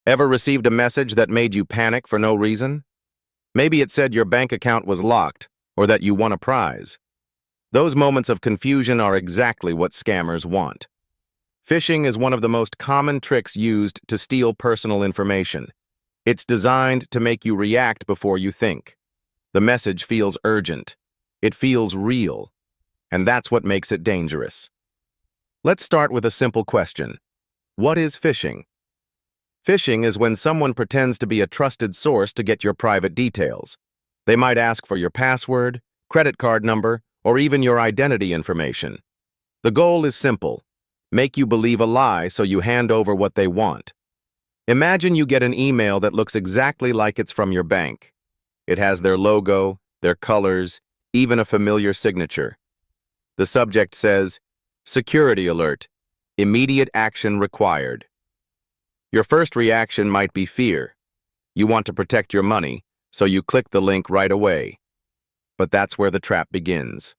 Ever received a message that made you panic for no reason? Maybe it said your bank account was locked or that you won a prize. Those moments of confusion are exactly what scammers want. Phishing is one of the most common tricks used to steal personal information. It's designed to make you react before you think. The message feels urgent. It feels real. And that's what makes it dangerous. Let's start with a simple question. What is phishing? Phishing is when someone pretends to be a trusted source to get your private details. They might ask for your password, credit card number, or even your identity information. The goal is simple: make you believe a lie so you hand over what they want. Imagine you get an email that looks exactly like it's from your bank. It has their logo, their colors, even a familiar signature. The subject says, "Security alert, immediate action required." Your first reaction might be fear. You want to protect your money, so you click the link right away. But that's where the trap begins.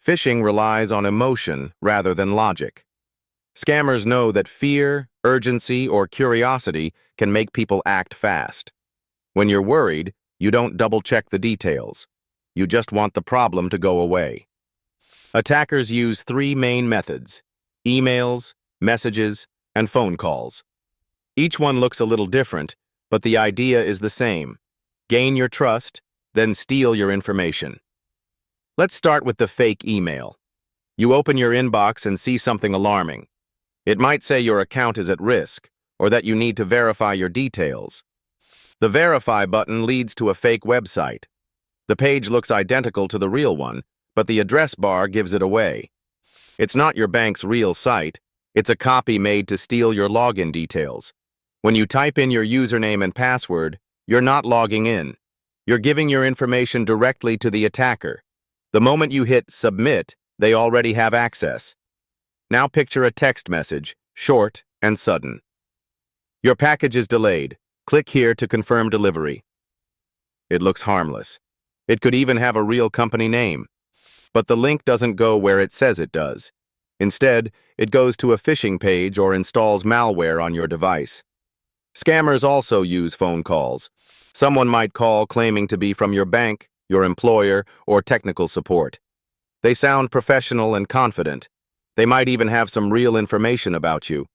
Phishing relies on emotion rather than logic. Scammers know that fear, urgency, or curiosity can make people act fast. When you're worried, you don't double-check the details. You just want the problem to go away. Attackers use three main methods: emails, messages, and phone calls. Each one looks a little different, but the idea is the same. Gain your trust, then steal your information. Let's start with the fake email. You open your inbox and see something alarming. It might say your account is at risk, or that you need to verify your details. The Verify button leads to a fake website. The page looks identical to the real one, but the address bar gives it away. It's not your bank's real site. It's a copy made to steal your login details. When you type in your username and password, you're not logging in. You're giving your information directly to the attacker. The moment you hit Submit, they already have access. Now picture a text message, short and sudden. Your package is delayed. Click here to confirm delivery. It looks harmless. It could even have a real company name. But the link doesn't go where it says it does. Instead, it goes to a phishing page or installs malware on your device. Scammers also use phone calls. Someone might call claiming to be from your bank, your employer, or technical support. They sound professional and confident. They might even have some real information about you.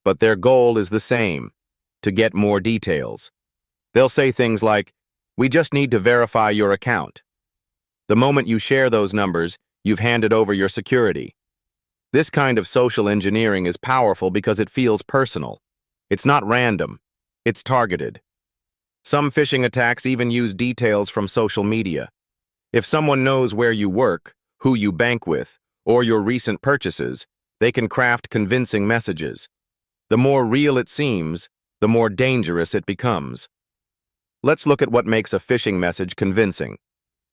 But their goal is the same: to get more details. They'll say things like, "We just need to verify your account." The moment you share those numbers, you've handed over your security. This kind of social engineering is powerful because it feels personal. It's not random. It's targeted. Some phishing attacks even use details from social media. If someone knows where you work, who you bank with, or your recent purchases, they can craft convincing messages. The more real it seems, the more dangerous it becomes. Let's look at what makes a phishing message convincing.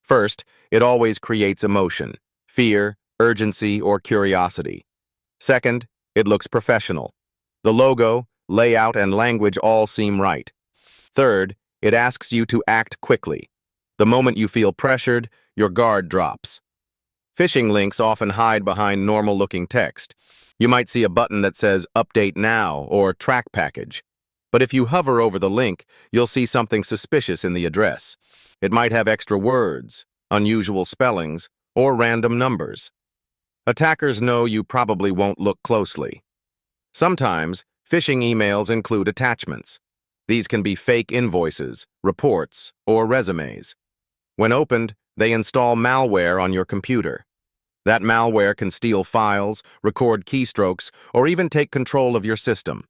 First, it always creates emotion: fear, urgency, or curiosity. Second, it looks professional. The logo, layout, and language all seem right. Third, it asks you to act quickly. The moment you feel pressured, your guard drops. Phishing links often hide behind normal-looking text. You might see a button that says "Update Now" or "Track Package." But if you hover over the link, you'll see something suspicious in the address. It might have extra words, unusual spellings, or random numbers. Attackers know you probably won't look closely. Sometimes, phishing emails include attachments. These can be fake invoices, reports, or resumes. When opened, they install malware on your computer. That malware can steal files, record keystrokes, or even take control of your system.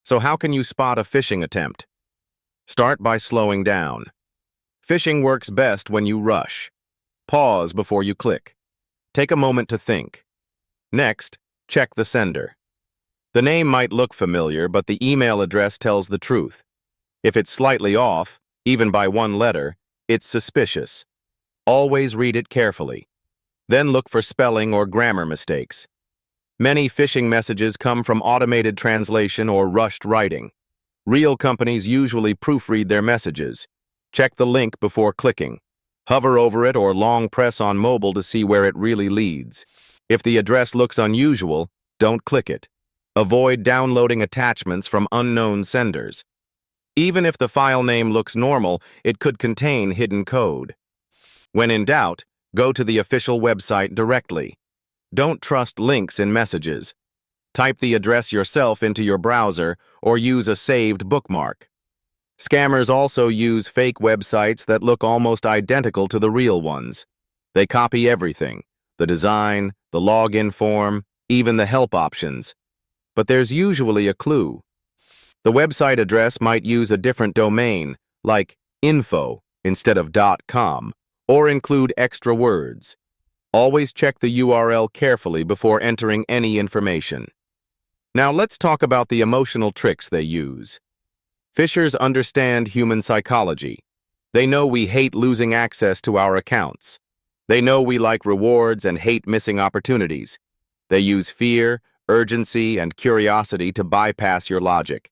So how can you spot a phishing attempt? Start by slowing down. Phishing works best when you rush. Pause before you click. Take a moment to think. Next, check the sender. The name might look familiar, but the email address tells the truth. If it's slightly off, even by one letter, it's suspicious. Always read it carefully. Then look for spelling or grammar mistakes. Many phishing messages come from automated translation or rushed writing. Real companies usually proofread their messages. Check the link before clicking. Hover over it or long press on mobile to see where it really leads. If the address looks unusual, don't click it. Avoid downloading attachments from unknown senders. Even if the file name looks normal, it could contain hidden code. When in doubt, go to the official website directly. Don't trust links in messages. Type the address yourself into your browser or use a saved bookmark. Scammers also use fake websites that look almost identical to the real ones. They copy everything: the design, the login form, even the help options. But there's usually a clue. The website address might use a different domain, like info instead of .com, or include extra words. Always check the URL carefully before entering any information. Now let's talk about the emotional tricks they use. Phishers understand human psychology. They know we hate losing access to our accounts. They know we like rewards and hate missing opportunities. They use fear, urgency, and curiosity to bypass your logic.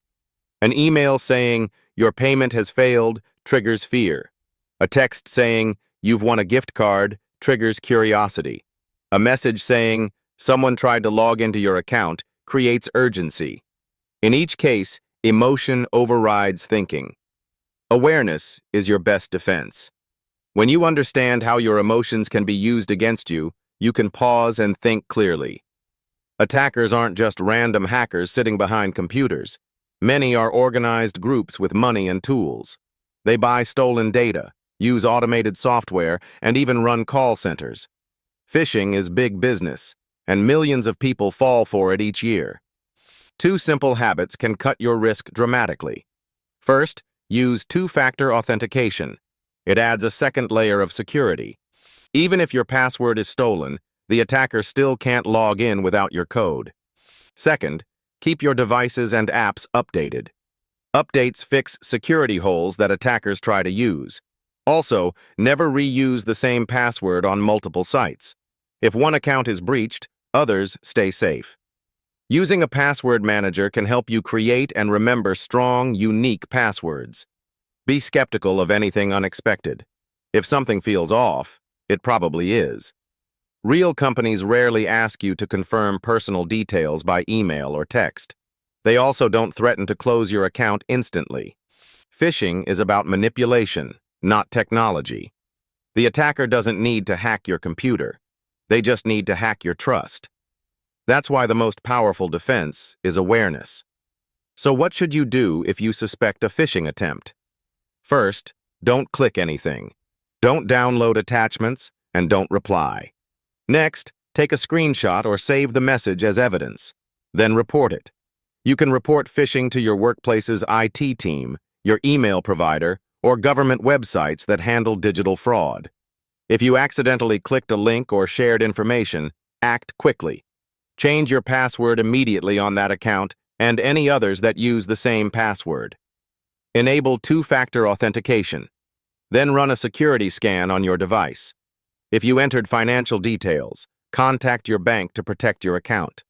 An email saying, "Your payment has failed," triggers fear. A text saying, "You've won a gift card," triggers curiosity. A message saying, "Someone tried to log into your account," creates urgency. In each case, emotion overrides thinking. Awareness is your best defense. When you understand how your emotions can be used against you, you can pause and think clearly. Attackers aren't just random hackers sitting behind computers. Many are organized groups with money and tools. They buy stolen data, use automated software, and even run call centers. Phishing is big business, and millions of people fall for it each year. 2 simple habits can cut your risk dramatically. First, use two-factor authentication. It adds a second layer of security. Even if your password is stolen, the attacker still can't log in without your code. Second, keep your devices and apps updated. Updates fix security holes that attackers try to use. Also, never reuse the same password on multiple sites. If one account is breached, others stay safe. Using a password manager can help you create and remember strong, unique passwords. Be skeptical of anything unexpected. If something feels off, it probably is. Real companies rarely ask you to confirm personal details by email or text. They also don't threaten to close your account instantly. Phishing is about manipulation, not technology. The attacker doesn't need to hack your computer. They just need to hack your trust. That's why the most powerful defense is awareness. So what should you do if you suspect a phishing attempt? First, don't click anything. Don't download attachments, and don't reply. Next, take a screenshot or save the message as evidence. Then report it. You can report phishing to your workplace's IT team, your email provider, or government websites that handle digital fraud. If you accidentally clicked a link or shared information, act quickly. Change your password immediately on that account and any others that use the same password. Enable two-factor authentication. Then run a security scan on your device. If you entered financial details, contact your bank to protect your account.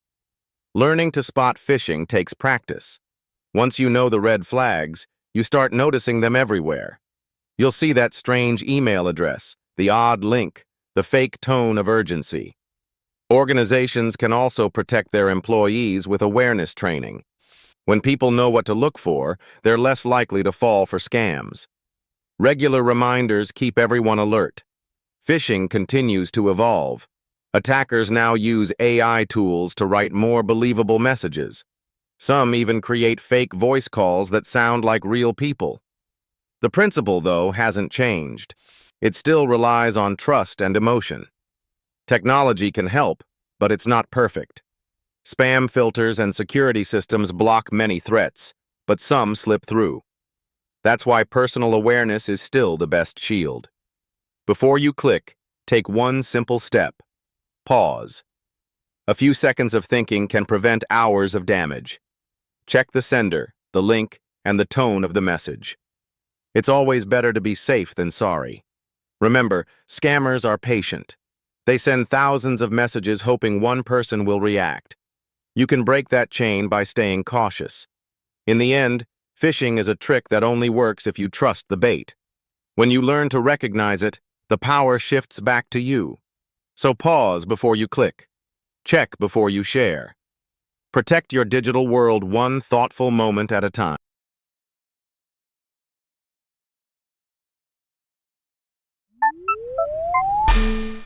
Learning to spot phishing takes practice. Once you know the red flags, you start noticing them everywhere. You'll see that strange email address, the odd link, the fake tone of urgency. Organizations can also protect their employees with awareness training. When people know what to look for, they're less likely to fall for scams. Regular reminders keep everyone alert. Phishing continues to evolve. Attackers now use AI tools to write more believable messages. Some even create fake voice calls that sound like real people. The principle, though, hasn't changed. It still relies on trust and emotion. Technology can help, but it's not perfect. Spam filters and security systems block many threats, but some slip through. That's why personal awareness is still the best shield. Before you click, take one simple step. Pause. A few seconds of thinking can prevent hours of damage. Check the sender, the link, and the tone of the message. It's always better to be safe than sorry. Remember, scammers are patient. They send thousands of messages hoping one person will react. You can break that chain by staying cautious. In the end, phishing is a trick that only works if you trust the bait. When you learn to recognize it, the power shifts back to you. So pause before you click. Check before you share. Protect your digital world one thoughtful moment at a time.